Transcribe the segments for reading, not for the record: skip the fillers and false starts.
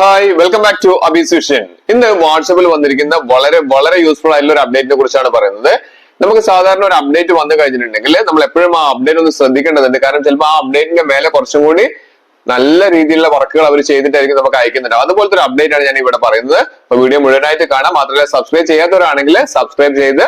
Hi welcome back to Abi's Vision. ഇന്ന് വാട്സാപ്പിൽ വന്നിരിക്കുന്ന വളരെ യൂസ്ഫുൾ ആയിട്ടുള്ള ഒരു അപ്ഡേറ്റിനെ കുറിച്ചാണ് പറയുന്നത്. നമുക്ക് സാധാരണ ഒരു അപ്ഡേറ്റ് വന്നു കഴിഞ്ഞിട്ടുണ്ടെങ്കിൽ നമ്മൾ എപ്പോഴും ആ അപ്ഡേറ്റ് ഒന്ന് ശ്രദ്ധിക്കേണ്ടതുണ്ട്. കാരണം ചിലപ്പോൾ ആ അപ്ഡേറ്റിന്റെ മേലെ കുറച്ചും കൂടി നല്ല രീതിയിലുള്ള വർക്കുകൾ അവർ ചെയ്തിട്ടായിരിക്കും നമുക്ക് അയക്കുന്നുണ്ടാവും. അതുപോലത്തെ ഒരു അപ്ഡേറ്റ് ആണ് ഞാൻ ഇവിടെ പറയുന്നത്. അപ്പൊ വീഡിയോ മുഴുവനായിട്ട് കാണാം. മാത്രമല്ല സബ്സ്ക്രൈബ് ചെയ്യാത്തവരാണെങ്കിൽ സബ്സ്ക്രൈബ് ചെയ്ത്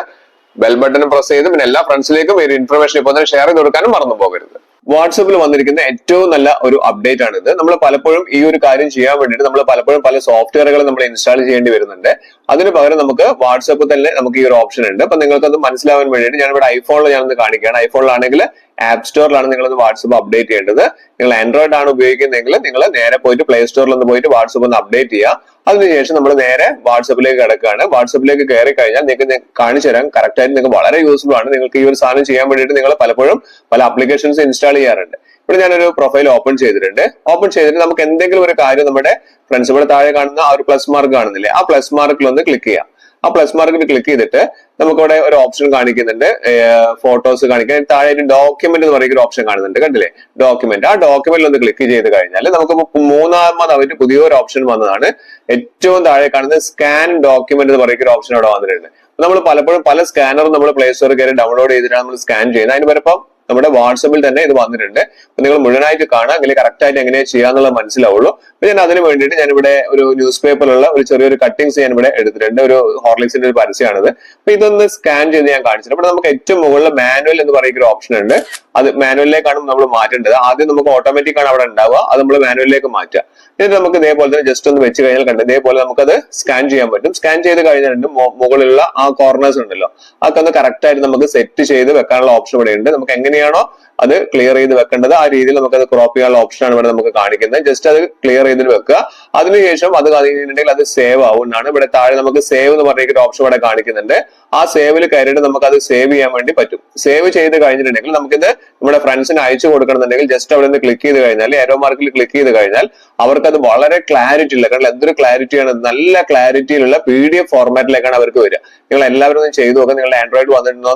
ബെൽ ബട്ടൺ പ്രസ് ചെയ്ത് പിന്നെ എല്ലാ ഫ്രണ്ട്സിലേക്കും ഈ ഇൻഫർമേഷൻ ഇപ്പോൾ തന്നെ ഷെയർ ചെയ്ത് കൊടുക്കാനും മറന്നു പോകരുത്. വാട്സാപ്പിൽ വന്നിരിക്കുന്ന ഏറ്റവും നല്ല ഒരു അപ്ഡേറ്റ് ആണ് ഇത്. നമ്മൾ പലപ്പോഴും ഈ ഒരു കാര്യം ചെയ്യാൻ വേണ്ടിയിട്ട് നമ്മൾ പലപ്പോഴും പല സോഫ്റ്റ്വെയറുകൾ നമ്മൾ ഇൻസ്റ്റാൾ ചെയ്യേണ്ടി വരുന്നുണ്ട്. അതിന് പകരം നമുക്ക് വാട്സാപ്പിൽ തന്നെ നമുക്ക് ഈ ഒരു ഓപ്ഷൻ ഉണ്ട്. അപ്പൊ നിങ്ങൾക്കത് മനസ്സിലാവാൻ വേണ്ടിയിട്ട് ഞാൻ ഇവിടെ ഐഫോണിൽ ഞാനൊന്ന് കാണിക്കുകയാണ്. ഐഫോണിലാണെങ്കിൽ ആപ്പ് സ്റ്റോറിലാണ് നിങ്ങൾ വാട്സാപ്പ് അപ്ഡേറ്റ് ചെയ്യേണ്ടത്. നിങ്ങൾ ആൻഡ്രോയിഡ് ആണ് ഉപയോഗിക്കുന്നതെങ്കിൽ നിങ്ങൾ നേരെ പോയിട്ട് പ്ലേ സ്റ്റോറിൽ ഒന്ന് പോയിട്ട് വാട്സാപ്പ് ഒന്ന് അപ്ഡേറ്റ് ചെയ്യുക. അതിനുശേഷം നമ്മൾ നേരെ വാട്സാപ്പിലേക്ക് കിടക്കുകയാണ്. വാട്സാപ്പിലേക്ക് കയറി കഴിഞ്ഞാൽ നിങ്ങൾക്ക് കാണിച്ചു തരാൻ കറക്റ്റ് ആയിട്ട് നിങ്ങൾക്ക് വളരെ യൂസ്ഫുൾ ആണ്. നിങ്ങൾക്ക് ഈ ഒരു സാധനം ചെയ്യാൻ വേണ്ടിയിട്ട് നിങ്ങൾ പലപ്പോഴും പല ആപ്ലിക്കേഷൻസ് ഇൻസ്റ്റാൾ ചെയ്യാറുണ്ട്. ഇവിടെ ഞാനൊരു പ്രൊഫൈൽ ഓപ്പൺ ചെയ്തിട്ടുണ്ട്. ഓപ്പൺ ചെയ്തിട്ട് നമുക്ക് എന്തെങ്കിലും ഒരു കാര്യം നമ്മുടെ ഫ്രണ്ട്സ് ഇവിടെ താഴെ കാണുന്ന ആ ഒരു പ്ലസ് മാർക്ക് കാണുന്നില്ലേ, ആ പ്ലസ് മാർക്കിൽ ഒന്ന് ക്ലിക്ക് ചെയ്യാം. ആ പ്ലസ് മാർക്കിൽ ക്ലിക്ക് ചെയ്തിട്ട് നമുക്കിവിടെ ഒരു ഓപ്ഷൻ കാണിക്കുന്നുണ്ട്, ഫോട്ടോസ് കാണിക്കാൻ. താഴെ ഒരു ഡോക്യുമെന്റ് എന്ന് പറയുന്ന ഒരു ഓപ്ഷൻ കാണുന്നുണ്ട്, കണ്ടില്ലേ, ഡോക്യുമെന്റ്. ആ ഡോക്യുമെന്റിൽ ഒന്ന് ക്ലിക്ക് ചെയ്ത് കഴിഞ്ഞാൽ നമുക്ക് മൂന്നാമതായിട്ട് പുതിയൊരു ഓപ്ഷൻ വന്നതാണ്. ഏറ്റവും താഴെ കാണുന്നത് സ്കാൻ ഡോക്യുമെന്റ് എന്ന് പറയുന്ന ഒരു ഓപ്ഷൻ അവിടെ വന്നിട്ടുണ്ട്. നമ്മൾ പലപ്പോഴും പല സ്കാനറും നമ്മൾ പ്ലേ സ്റ്റോറിൽ കയറി ഡൗൺലോഡ് ചെയ്തിട്ടാണ് നമ്മൾ സ്കാൻ ചെയ്യുന്നത്. അതിന് പകരം നമ്മുടെ വാട്സാപ്പിൽ തന്നെ ഇത് വന്നിട്ടുണ്ട്. നിങ്ങൾ മുഴുവനായിട്ട് കാണാം, അല്ലെങ്കിൽ കറക്റ്റ് ആയിട്ട് എങ്ങനെയാ ചെയ്യാന്നുള്ളത് മനസ്സിലാവുള്ളൂ. അപ്പൊ ഞാൻ അതിന് വേണ്ടിയിട്ട് ഞാനിവിടെ ഒരു ന്യൂസ് പേപ്പറിലുള്ള ഒരു ചെറിയൊരു കട്ടിങ്സ് ഞാൻ ഇവിടെ എടുത്തിട്ടുണ്ട്. ഒരു ഹോർലിക്സിന്റെ ഒരു പരസ്യമാണിത്. അപ്പൊ ഇതൊന്ന് സ്കാൻ ചെയ്ത് ഞാൻ കാണിച്ചിട്ടുണ്ട്. ഇവിടെ നമുക്ക് ഏറ്റവും മുകളിൽ മാനുവൽ എന്ന് പറയുന്ന ഒരു ഓപ്ഷൻ ഉണ്ട്. അത് മാനുവലിലേക്കാണ് നമ്മൾ മാറ്റേണ്ടത്. ആദ്യം നമുക്ക് ഓട്ടോമാറ്റിക് ആണ് അവിടെ ഉണ്ടാവുക, അത് നമ്മൾ മാനുവലിലേക്ക് മാറ്റുക. എന്നിട്ട് നമുക്ക് ഇതേപോലെ തന്നെ ജസ്റ്റ് ഒന്ന് വെച്ച് കഴിഞ്ഞാൽ കണ്ട് ഇതേപോലെ നമുക്കത് സ്കാൻ ചെയ്യാൻ പറ്റും. സ്കാൻ ചെയ്ത് കഴിഞ്ഞിട്ടുണ്ട് മുകളിലുള്ള ആ കോർണേഴ്സ് ഉണ്ടല്ലോ, അതൊക്കെ ഒന്ന് കറക്റ്റ് ആയിട്ട് നമുക്ക് സെറ്റ് ചെയ്ത് വെക്കാനുള്ള ഓപ്ഷൻ ഇവിടെ ഉണ്ട്. നമുക്ക് എങ്ങനെയാണോ അത് ക്ലിയർ ചെയ്ത് വെക്കേണ്ടത് ആ രീതിയിൽ നമുക്ക് അത് ക്രോപ്പ് ചെയ്യാനുള്ള ഓപ്ഷനാണ് ഇവിടെ നമുക്ക് കാണിക്കുന്നത്. ജസ്റ്റ് അത് ക്ലിയർ ചെയ്തിട്ട് വെക്കുക. അതിനുശേഷം അത് കഴിഞ്ഞിട്ടുണ്ടെങ്കിൽ അത് സേവ് ആവുന്നതാണ്. ഇവിടെ താഴെ നമുക്ക് സേവ് എന്ന് പറഞ്ഞ ഓപ്ഷൻ ഇവിടെ കാണിക്കുന്നുണ്ട്. ആ സേവിൽ കയറിയിട്ട് നമുക്ക് അത് സേവ് ചെയ്യാൻ വേണ്ടി പറ്റും. സേവ് ചെയ്ത് കഴിഞ്ഞിട്ടുണ്ടെങ്കിൽ നമുക്കിത് നമ്മുടെ ഫ്രണ്ട്സിന് അയച്ചു കൊടുക്കണമെന്നുണ്ടെങ്കിൽ ജസ്റ്റ് അവിടെ നിന്ന് ക്ലിക്ക് ചെയ്ത് കഴിഞ്ഞാൽ, ഏരോ മാർക്കിൽ ക്ലിക്ക് ചെയ്ത് കഴിഞ്ഞാൽ അവർക്ക് അത് വളരെ ക്ലാരിറ്റി ഇല്ല. കാരണം എന്തൊരു ക്ലാരിറ്റിയാണ്, നല്ല ക്ലാരിറ്റിയിലുള്ള PDF ഫോർമാറ്റിലേക്കാണ് അവർക്ക് വരിക. നിങ്ങൾ എല്ലാവരും ഒന്ന് ചെയ്തു നോക്കുക. നിങ്ങളുടെ ആൻഡ്രോയിഡ് വന്നിട്ടുണ്ടോ